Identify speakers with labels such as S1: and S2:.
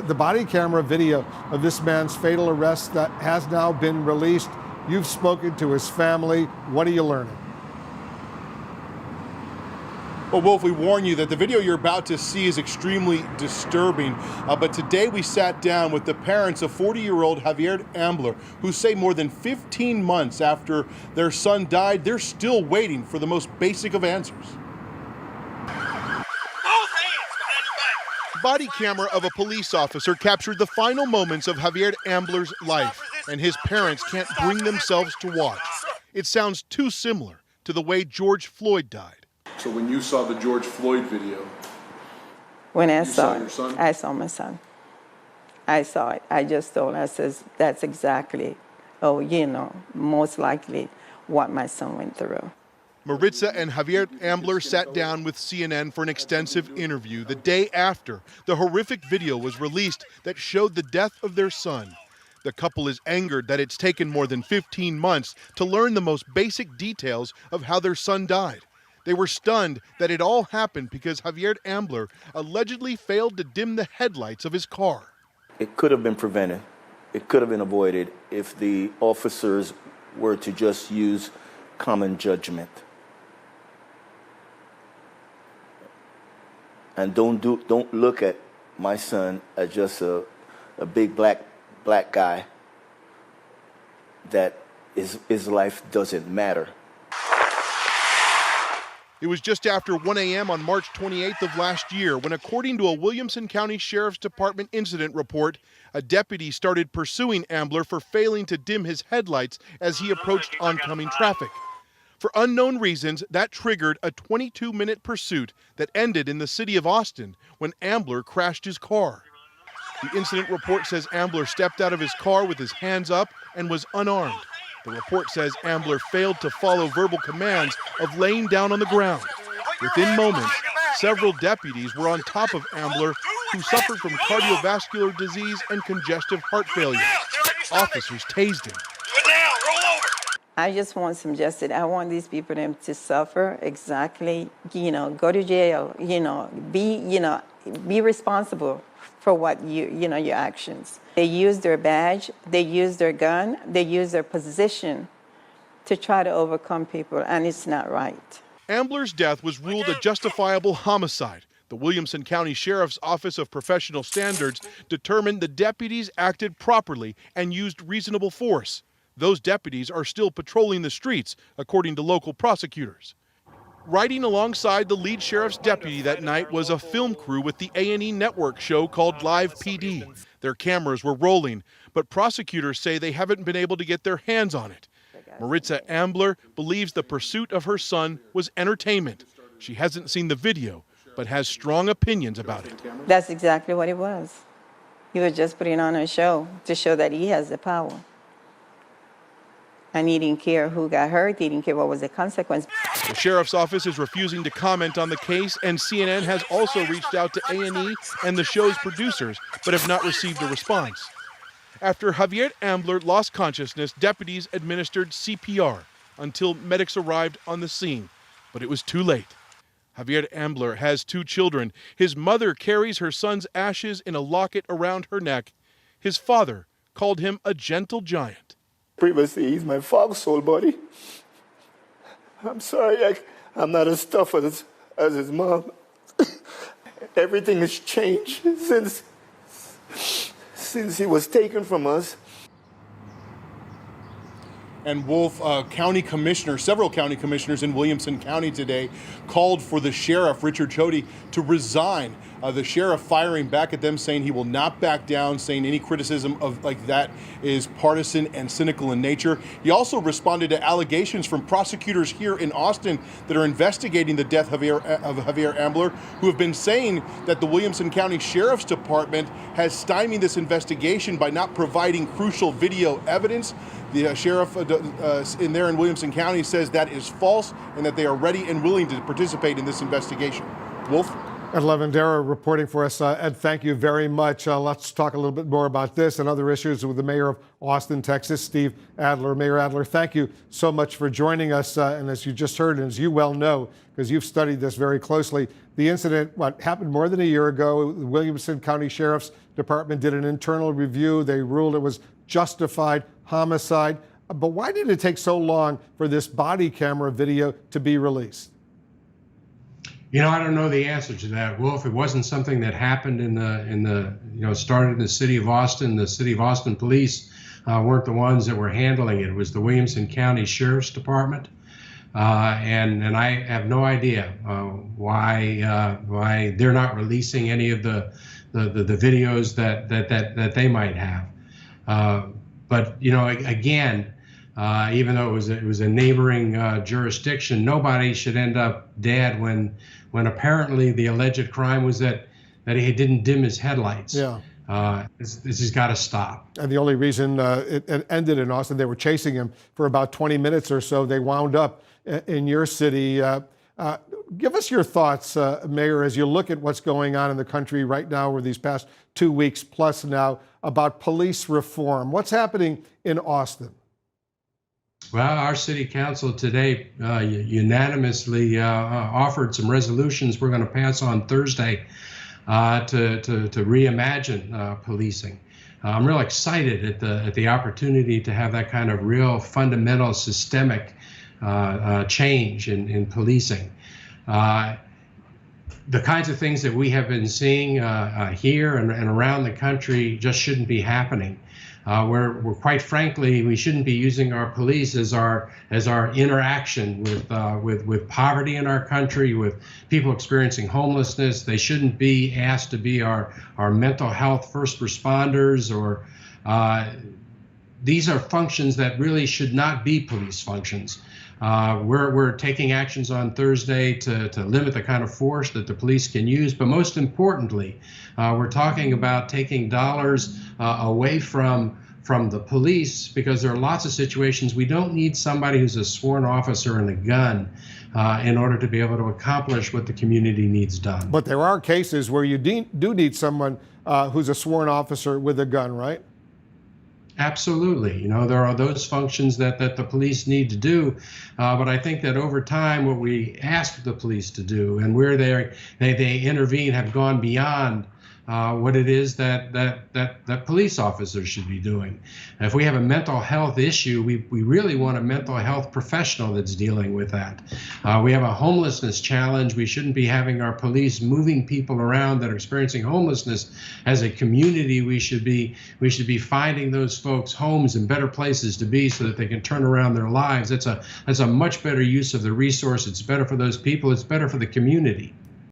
S1: The body camera video of this man's fatal arrest that has now been released. You've spoken to his family. What are you learning?
S2: Well, Wolf, we warn you that the video you're about to see is extremely disturbing. But today we sat down with the parents of 40-year-old Javier Ambler, who say more than 15 months after their son died, they're still waiting for the most basic of answers. Body camera of a police officer captured the final moments of Javier Ambler's life, and his parents can't bring themselves to watch. It sounds too similar to the way George Floyd died.
S3: So when you saw the George Floyd video,
S4: when I
S3: saw your son?
S4: I saw my son. I saw it. I just told her, I says, that's exactly, most likely what my son went through.
S2: Maritza and Javier Ambler sat down with CNN for an extensive interview the day after the horrific video was released that showed the death of their son. The couple is angered that it's taken more than 15 months to learn the most basic details of how their son died. They were stunned that it all happened because Javier Ambler allegedly failed to dim the headlights of his car.
S5: It could have been prevented. It could have been avoided if the officers were to just use common judgment. And don't look at my son as just a big black guy that his life doesn't matter.
S2: It was just after 1 a.m. on March 28th of last year when, according to a Williamson County Sheriff's Department incident report, a deputy started pursuing Ambler for failing to dim his headlights as he approached oncoming traffic. For unknown reasons, that triggered a 22-minute pursuit that ended in the city of Austin when Ambler crashed his car. The incident report says Ambler stepped out of his car with his hands up and was unarmed. The report says Ambler failed to follow verbal commands of laying down on the ground. Within moments, several deputies were on top of Ambler, who suffered from cardiovascular disease and congestive heart failure. Officers tased him.
S4: I just want some justice. I want these people to suffer exactly, go to jail, be responsible for what your actions. They use their badge, they use their gun, they use their position to try to overcome people, and it's not right.
S2: Ambler's death was ruled a justifiable homicide. The Williamson County Sheriff's Office of Professional Standards determined the deputies acted properly and used reasonable force. Those deputies are still patrolling the streets, according to local prosecutors. Riding alongside the lead sheriff's deputy that night was a film crew with the A&E network show called Live PD. Their cameras were rolling, but prosecutors say they haven't been able to get their hands on it. Maritza Ambler believes the pursuit of her son was entertainment. She hasn't seen the video, but has strong opinions about it.
S4: That's exactly what it was. He was just putting on a show to show that he has the power. And he didn't care who got hurt, he didn't care what was the consequence.
S2: The sheriff's office is refusing to comment on the case, and CNN has also reached out to A&E and the show's producers, but have not received a response. After Javier Ambler lost consciousness, deputies administered CPR until medics arrived on the scene, but it was too late. Javier Ambler has 2 children. His mother carries her son's ashes in a locket around her neck. His father called him a gentle giant.
S5: Previously, he's my father's soul body. I'm sorry, I'm not as tough as his mom. Everything has changed since he was taken from us.
S2: And Wolf, several county commissioners in Williamson County today called for the sheriff, Richard Chody, to resign. The sheriff firing back at them, saying he will not back down, saying any criticism of like that is partisan and cynical in nature. He also responded to allegations from prosecutors here in Austin that are investigating the death of Javier Ambler, who have been saying that the Williamson County Sheriff's Department has stymied this investigation by not providing crucial video evidence. The sheriff in Williamson County says that is false and that they are ready and willing to participate in this investigation. Wolf?
S1: Ed Lavandera reporting for us. Ed, thank you very much. Let's talk a little bit more about this and other issues with the mayor of Austin, Texas, Steve Adler. Mayor Adler, thank you so much for joining us. And as you just heard, and as you well know, because you've studied this very closely, the incident happened more than a year ago. The Williamson County Sheriff's Department did an internal review. They ruled it was justified homicide. But why did it take so long for this body camera video to be released?
S6: I don't know the answer to that, Wolf. It wasn't something that happened started in the city of Austin. The city of Austin police weren't the ones that were handling it. It was the Williamson County Sheriff's Department. And I have no idea why they're not releasing any of the videos that they might have. But again, even though it was a neighboring jurisdiction, nobody should end up dead when apparently the alleged crime was that he didn't dim his headlights.
S1: Yeah.
S6: This has got to stop.
S1: And the only reason it ended in Austin, they were chasing him for about 20 minutes or so. They wound up in your city. Give us your thoughts, Mayor, as you look at what's going on in the country right now over these past 2 weeks plus now about police reform. What's happening in Austin?
S6: Well, our city council today unanimously offered some resolutions we're going to pass on Thursday to reimagine policing. I'm real excited at the opportunity to have that kind of real fundamental systemic change in policing. The kinds of things that we have been seeing here and around the country just shouldn't be happening. We're quite frankly, we shouldn't be using our police as our interaction with poverty in our country, with people experiencing homelessness. They shouldn't be asked to be our mental health first responders, or these are functions that really should not be police functions. We're taking actions on Thursday to limit the kind of force that the police can use, but most importantly, we're talking about taking dollars away from the police, because there are lots of situations we don't need somebody who's a sworn officer and a gun in order to be able to accomplish what the community needs done.
S1: But there are cases where you do need someone who's a sworn officer with a gun, right?
S6: Absolutely. There are those functions that the police need to do. But I think that over time, what we ask the police to do and where they intervene have gone beyond what it is that police officers should be doing. If we have a mental health issue, we really want a mental health professional that's dealing with that. We have a homelessness challenge. We shouldn't be having our police moving people around that are experiencing homelessness. As a community, we should be finding those folks homes and better places to be so that they can turn around their lives. That's a much better use of the resource. It's better for those people. It's better for the community.